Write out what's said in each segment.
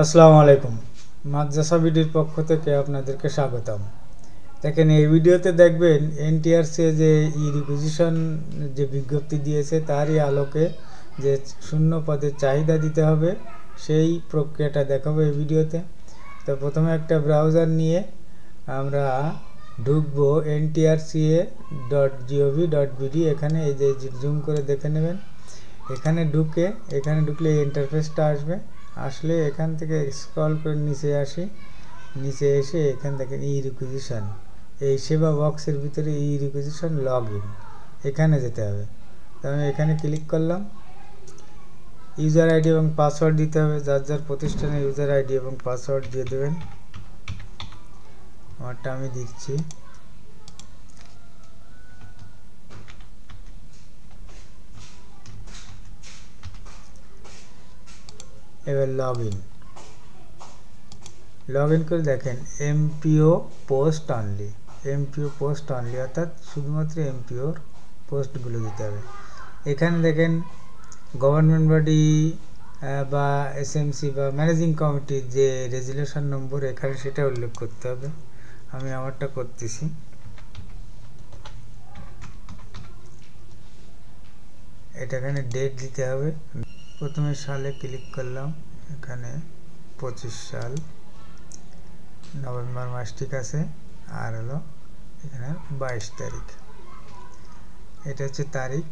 আসসালামু আলাইকুম। মাদ্রাসা বিডির পক্ষ থেকে আপনাদেরকে স্বাগতম। দেখেন, এই ভিডিওতে দেখবেন এনটিআরসি যে রিকুইজিশন যে বিজ্ঞপ্তি দিয়েছে তারই আলোকে যে শূন্য পদের চাহিদা দিতে হবে সেই প্রক্রিয়াটা দেখাবো এই ভিডিওতে। তো প্রথমে একটা ব্রাউজার নিয়ে আমরা ঢুকবো ntrca.gov.bd। এখানে এই যে জুম করে দেখে নেবেন। এখানে ঢুকলে এই ইন্টারফেসটা আসলে এখান থেকে স্ক্রল করে নিচে আসি। নিচে এসে এখান থেকে রিকুইজিশন, এই সেবা বক্সের ভিতরে রিকুইজিশন লগ ইন, এখানে যেতে হবে। তো আমি এখানে ক্লিক করলাম। ইউজার আইডি এবং পাসওয়ার্ড দিতে হবে। যার যার প্রতিষ্ঠানের ইউজার আইডি এবং পাসওয়ার্ড দিয়ে দেবেন। আমারটা আমি দিচ্ছি। এবার লগ ইন করে দেখেন এমপিও পোস্ট অনলি, অর্থাৎ শুধুমাত্র এমপিওর পোস্টগুলো দিতে হবে। এখানে দেখেন গভর্নমেন্ট বডি বা এসএমসি বা ম্যানেজিং কমিটির যে রেজুলেশন নম্বর এখানে সেটা উল্লেখ করতে হবে। আমি আমারটা করতেছি। এটা এখানে ডেট দিতে হবে। প্রথমে সালে ক্লিক করলাম, এখানে 25 সাল নভেম্বর মাস, ঠিক আছে। আর হলো এখানে 22 তারিখ, এটা হচ্ছে তারিখ।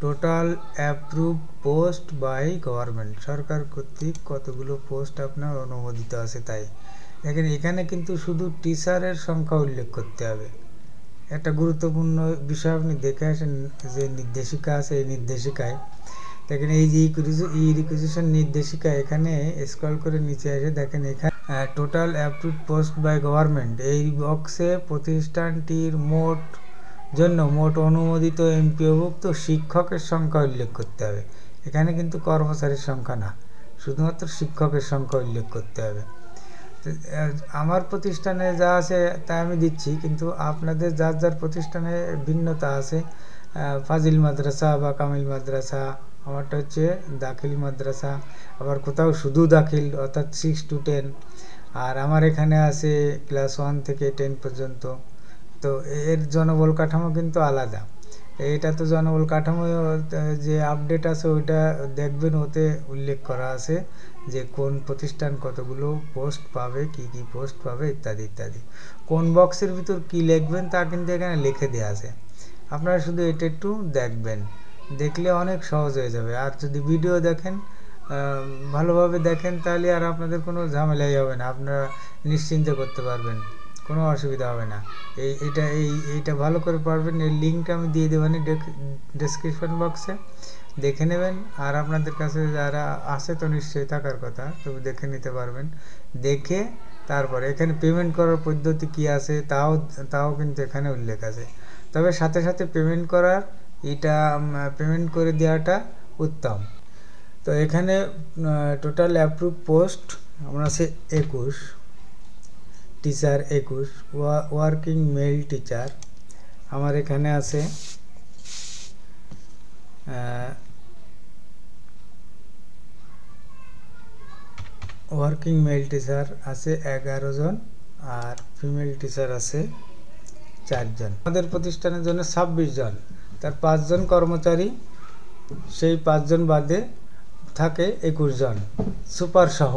Total approve post by government, সরকার কর্তৃক কতগুলো পোস্ট আপনার অনুমোদিত আছে তাই। দেখেন এখানে কিন্তু শুধু টিচারের সংখ্যা উল্লেখ করতে হবে। একটা গুরুত্বপূর্ণ বিষয় আপনি দেখে আসেন, যে নির্দেশিকা আছে এই নির্দেশিকায় দেখেন এই যে রিকুইজিশন নির্দেশিকা, এখানে স্ক্রল করে নিচে এসে দেখেন এখানে total approve post by government, এই বক্সে প্রতিষ্ঠানটির মোট অনুমোদিত এমপিওভুক্ত শিক্ষকের সংখ্যা উল্লেখ করতে হবে। এখানে কিন্তু কর্মচারীর সংখ্যা না, শুধুমাত্র শিক্ষকের সংখ্যা উল্লেখ করতে হবে। আমার প্রতিষ্ঠানে যা আছে তা আমি দিচ্ছি, কিন্তু আপনাদের যার যার প্রতিষ্ঠানে ভিন্নতা আছে। ফাজিল মাদ্রাসা বা কামিল মাদ্রাসা, আমারটা হচ্ছে দাখিল মাদ্রাসা, আবার কোথাও শুধু দাখিল অর্থাৎ 6 to 10, আর আমার এখানে আছে ক্লাস 1 থেকে 10 পর্যন্ত। তো এর জনবল কাঠামো কিন্তু আলাদা। এটা তো জনবল কাঠামো যে আপডেট আছে ওইটা দেখবেন, ওতে উল্লেখ করা আছে যে কোন প্রতিষ্ঠান কতগুলো পোস্ট পাবে, কি কি পোস্ট পাবে ইত্যাদি ইত্যাদি। কোন বক্সের ভিতর কি লিখবেন তা কিন্তু এখানে লিখে দেওয়া আছে। আপনারা শুধু এটা একটু দেখবেন, দেখলে অনেক সহজ হয়ে যাবে। আর যদি ভিডিও দেখেন, ভালোভাবে দেখেন, তাহলে আর আপনাদের কোনো ঝামেলাই হবে না, আপনারা নিশ্চিন্তে করতে পারবেন, কোনো অসুবিধা হবে না। এইটা ভালো করে পারবেন। এই লিঙ্কটা আমি দিয়ে দেবেন ডেসক্রিপশন বক্সে, দেখে নেবেন। আর আপনাদের কাছে যারা আছে তো নিশ্চয়ই থাকার কথা, তবে দেখে নিতে পারবেন। দেখে তারপরে এখানে পেমেন্ট করার পদ্ধতি কি আছে তাও কিন্তু এখানে উল্লেখ আছে। তবে সাথে সাথে পেমেন্ট করে দেওয়াটা উত্তম। তো এখানে টোটাল অ্যাপ্রুভ পোস্ট আমরা আছে 21, টিচার 21, ওয়ার্কিং মেল টিচার আমার এখানে আছে ওয়ার্কিং মেল টিচার আছে 11 জন, আর ফিমেল টিচার আছে 4 জন। আমাদের প্রতিষ্ঠানের জন্য 26 জন, তার 5 জন কর্মচারী, সেই 5 জন বাদে থাকে 21 জন সুপার সহ।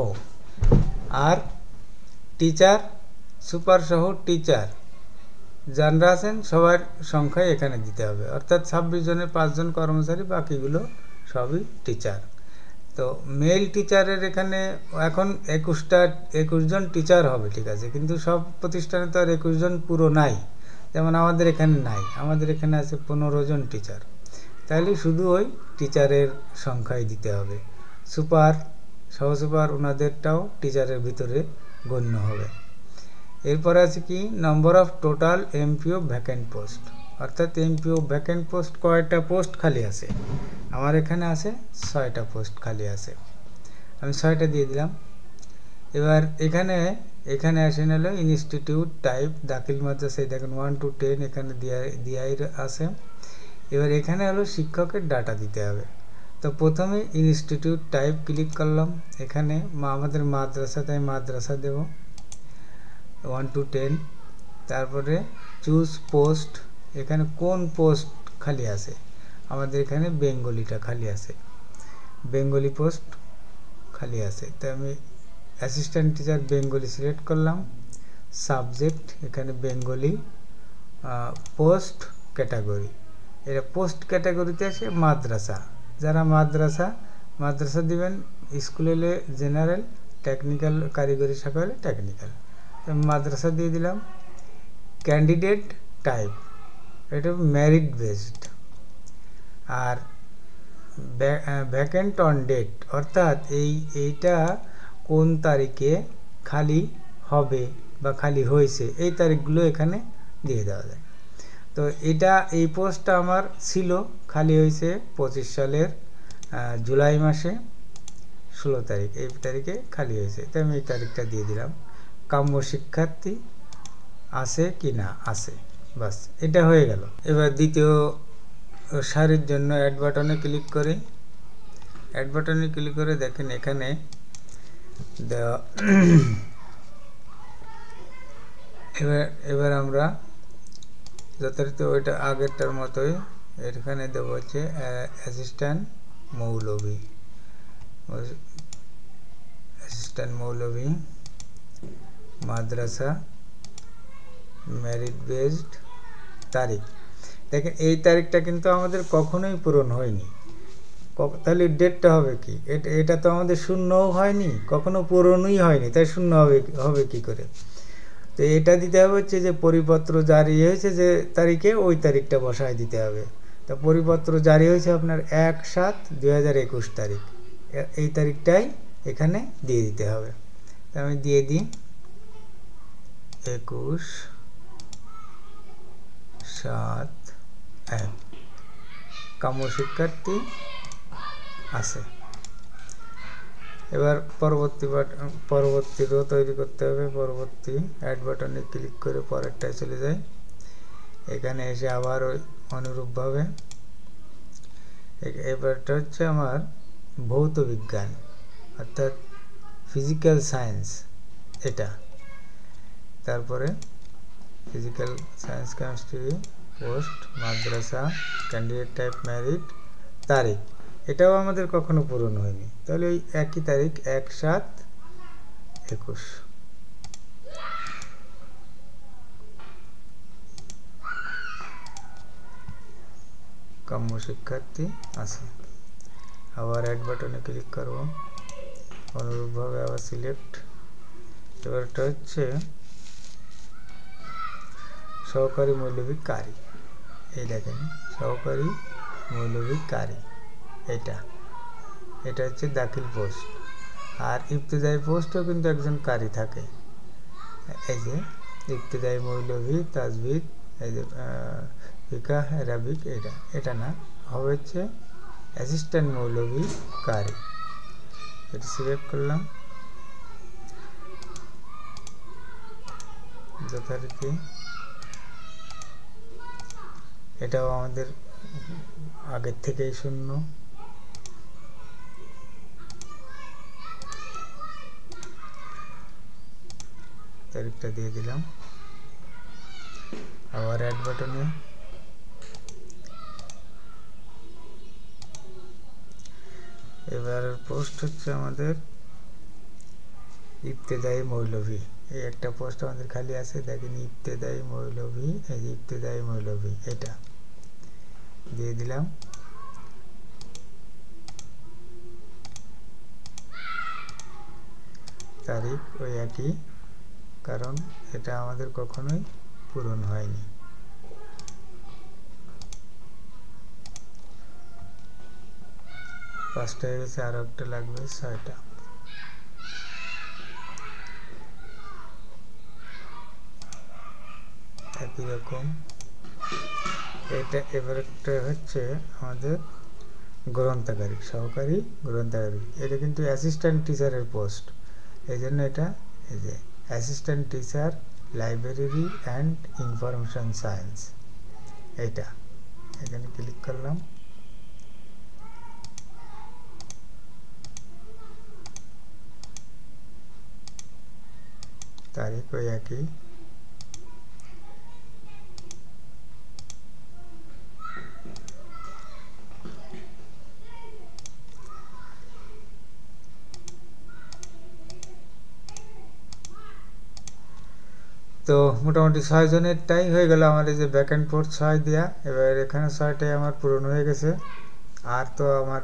আর টিচার, সুপার সহ টিচার যারা আছেন সবার সংখ্যায় এখানে দিতে হবে, অর্থাৎ 26 জনের 5 জন কর্মচারী, বাকিগুলো সবই টিচার। তো মেল টিচারের এখানে এখন 21 জন টিচার হবে, ঠিক আছে, কিন্তু সব প্রতিষ্ঠানে তো আর 21 জন পুরো নাই। যেমন আমাদের এখানে নাই, আমাদের এখানে আছে 15 জন টিচার। তাহলে শুধু ওই টিচারের সংখ্যাই দিতে হবে। সুপার, সহসুপার ওনাদেরটাও টিচারের ভিতরে গণ্য হবে। এরপরে আছে কি number of total MPO vacant post, অর্থাৎ এমপিও ভ্যাকেন্ট পোস্ট কয়টা পোস্ট খালি আছে। আমার এখানে আছে 6টা পোস্ট খালি আছে, আমি 6টা দিয়ে দিলাম। এবার এখানে আসেন হলো ইনস্টিটিউট টাইপ দাখিল মাদ্রাসায়, দেখেন 1 to 10 এখানে দিয়াই আছে। এবার এখানে হলো শিক্ষকের ডাটা দিতে হবে। তো প্রথমে ইনস্টিটিউট টাইপ ক্লিক করলাম, এখানে আমাদের মাদ্রাসা, তাই মাদ্রাসা দেব 1 to 10। তারপরে চুজ পোস্ট, এখানে কোন পোস্ট খালি আছে, আমাদের এখানে বেঙ্গলিটা খালি আছে, বেঙ্গলি পোস্ট খালি আছে, তাই আমি অ্যাসিস্ট্যান্ট টিচার বেঙ্গলি সিলেক্ট করলাম। সাবজেক্ট এখানে বেঙ্গলি, পোস্ট ক্যাটাগরি, এটা পোস্ট ক্যাটাগরিতে আছে মাদ্রাসা, যারা মাদ্রাসা দিবেন, স্কুল হলে জেনারেল, টেকনিক্যাল কারিগরি শাখা হলে টেকনিক্যাল, মাদ্রাসা দিয়ে দিলাম। ক্যান্ডিডেট টাইপ এটা মেরিট বেসড, আর ভ্যাকেন্ট অন ডেট অর্থাৎ এইটা কোন তারিখে খালি হবে বা খালি হয়েছে, এই তারিখগুলো এখানে দিয়ে দেওয়া যায়। তো এই পোস্টটা আমার ছিল, খালি হয়েছে 25 সালের জুলাই মাসে 16 তারিখ, এই তারিখে খালি হয়েছে, তাই আমি এই তারিখটা দিয়ে দিলাম। কাম্য শিক্ষার্থী আছে কি না, আছে, বাস এটা হয়ে গেল। এবার দ্বিতীয় সারির জন্য অ্যাড বাটনে ক্লিক করি, অ্যাড বাটনে ক্লিক করে দেখেন এখানে দেওয়া। এবার আমরা যথারীতি ওইটা আগেরটার মতোই এখানে দেবো হচ্ছে অ্যাসিস্ট্যান্ট মৌলভী মাদ্রাসা মেরিট বেসড তারিখ। দেখেন এই তারিখটা কিন্তু আমাদের কখনোই পূরণ হয়নি, তাহলে ডেটটা হবে কি, এটা তো আমাদের শূন্যও হয়নি, কখনো পূরণই হয়নি, তাই শূন্য হবে কি করে। তো এটা দিতে হবে হচ্ছে যে পরিপত্র জারি হয়েছে যে তারিখে, ওই তারিখটা বসায় দিতে হবে। তো পরিপত্র জারি হয়েছে আপনার 1/7/2021 তারিখ, এই তারিখটাই এখানে দিয়ে দিতে হবে। আমি দিয়ে দিই 21/7/1। কাম্য শিক্ষার্থী আছে। এবার পরবর্তী রো তৈরি করতে হবে। পরবর্তী অ্যাড বাটনে ক্লিক করে পরেরটায় চলে যাই, এখানে এসে আবার ওই অনুরূপভাবে এবারটা হচ্ছে আমার ভৌত বিজ্ঞান অর্থাৎ ফিজিক্যাল সায়েন্স এটা। তারপরে ফিজিক্যাল সায়েন্স কেমিস্ট্রি পোস্ট মাদ্রাসা ক্যান্ডিডেট টাইপ মেরিট তারিখ, এটাও আমাদের কখনো পূরণ হয়নি, তাহলে ওই একই তারিখ 1/7/21। কাম্য শিক্ষার্থী আছে। আবার অ্যাড বাটনে ক্লিক করব, অনুরূপভাবে আবার সিলেক্ট। এবারটা হচ্ছে সহকারী মৌলভী কারি, এই দেখেন সহকারী মৌলভী কারি, এটা হচ্ছে দাখিল পোস্ট। আর ইবতেদায়ী পোস্টও কিন্তু একজন কারি থাকে, এই যে ইবতেদায়ী মৌলভী তাজবিদ, এই যে ফিকাহ আরাবিক, এটা না, হবে হচ্ছে অ্যাসিস্ট্যান্ট মৌলভী কারি, এটা সিলেক্ট করলাম। যথারীতি এটাও আমাদের আগের থেকেই শূন্য। তারিখটা দিয়ে দিলাম। আবার অ্যাড বাটনে এবার পোস্ট হচ্ছে আমাদের ইবতেদায়ী মৌলভী, এই একটা পোস্ট আমাদের খালি আছে, দেখেন ইবতেদায়ী মৌলভী, এই যে ইবতেদায়ী মৌলভী, এটা দিয়ে দিলাম। তারিখ ওই একই, কারণ এটা আমাদের কখনোই পূরণ হয়নি। পাঁচটা হয়ে গেছে, আরো একটা লাগবে, 6টা। একই রকম এটা। এবার একটা হচ্ছে আমাদের গ্রন্থাগারিক, সহকারী গ্রন্থাগারিক, এটা কিন্তু অ্যাসিস্ট্যান্ট টিচারের পোস্ট, এই জন্য এটা এই যে assistant teacher library and information science, এটা এখানে ক্লিক করলাম। তারিখ ওই একই। তো মোটামুটি 6 জনেরটাই হয়ে গেল আমার এই যে ব্যাক অ্যান্ড ফোর্থ 6 দেওয়া। এবার এখানে 6টাই আমার পূরণ হয়ে গেছে, আর তো আমার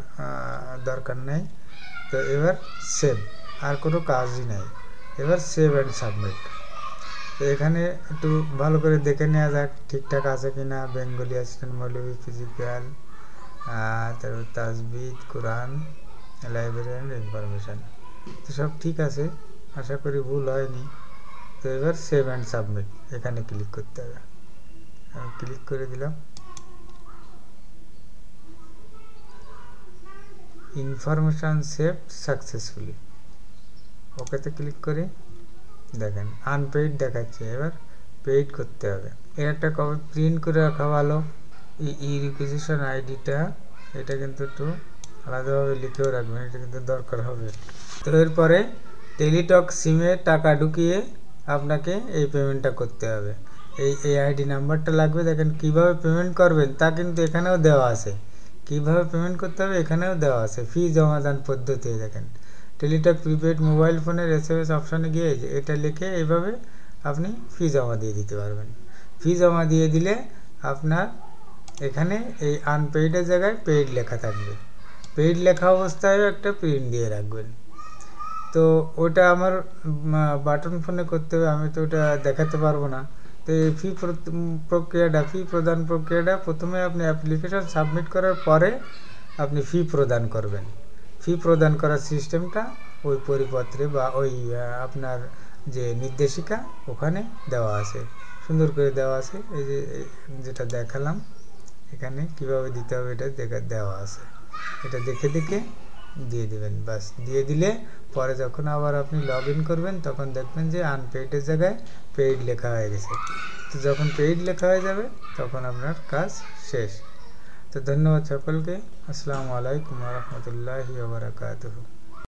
দরকার নেই। তো এবার সেভ, আর কোনো কাজই নাই। এবার সেভ অ্যান্ড সাবমিট। তো এখানে একটু ভালো করে দেখে নেওয়া যাক ঠিকঠাক আছে কি না। বেঙ্গলি অ্যাসিস্ট্যান্ট মৌলভী ফিজিক্যাল, তারপর তাজবিদ, কোরআন, লাইব্রেরিয়ান ইনফরমেশান, তো সব ঠিক আছে, আশা করি ভুল হয়নি। তো এবার সেভ অ্যান্ড সাবমিট এখানে ক্লিক করতে হবে। আমি ক্লিক করে দিলাম। ইনফরমেশান সেভ সাকসেসফুলি, ওকেতে ক্লিক করে দেখেন আনপেইড দেখাচ্ছে, এবার পেইড করতে হবে। এর একটা কপি প্রিন্ট করে রাখা ভালো। ই রিকুইজিশন আইডিটা এটা কিন্তু একটু আলাদাভাবে লিখেও রাখবেন, এটা কিন্তু দরকার হবে। তো এরপরে টেলিটক সিমে টাকা ঢুকিয়ে আপনাকে এই পেমেন্টটা করতে হবে। এই আইডি নাম্বারটা লাগবে। দেখেন কিভাবে পেমেন্ট করবেন তা কিন্তু এখানেও দেওয়া আছে, কিভাবে পেমেন্ট করতে হবে এখানেও দেওয়া আছে। ফি জমাদান পদ্ধতি দেখেন, টেলিটক প্রিপেড মোবাইল ফোনের SMS অপশানে গিয়ে এটা লিখে এইভাবে আপনি ফি জমা দিয়ে দিতে পারবেন। ফি জমা দিয়ে দিলে আপনার এখানে এই আনপেইডের জায়গায় পেইড লেখা থাকবে। পেইড লেখা অবস্থায়ও একটা প্রিন্ট দিয়ে রাখবেন। তো ওটা আমার বাটন ফোনে করতে হবে, আমি তো ওটা দেখাতে পারবো না। তো এই ফি প্রদান প্রক্রিয়াটা প্রথমে আপনি অ্যাপ্লিকেশন সাবমিট করার পরে আপনি ফি প্রদান করবেন। ফি প্রদান করার সিস্টেমটা ওই পরিপত্রে বা ওই আপনার যে নির্দেশিকা ওখানে দেওয়া আছে, সুন্দর করে দেওয়া আছে। এই যে যেটা দেখালাম এখানে কিভাবে দিতে হবে এটা দেওয়া আছে, এটা দেখে দেখে দিয়ে দেবেন। বাস দিয়ে দিলে পরে যখন আবার আপনি লগ ইন করবেন তখন দেখবেন যে আনপেইডের জায়গায় পেইড লেখা হয়ে গেছে। তো যখন পেইড লেখা হয়ে যাবে তখন আপনার কাজ শেষ। তো ধন্যবাদ সকলকে। আসসালামু আলাইকুম ওয়া রাহমাতুল্লাহি ওয়া বারাকাতুহু।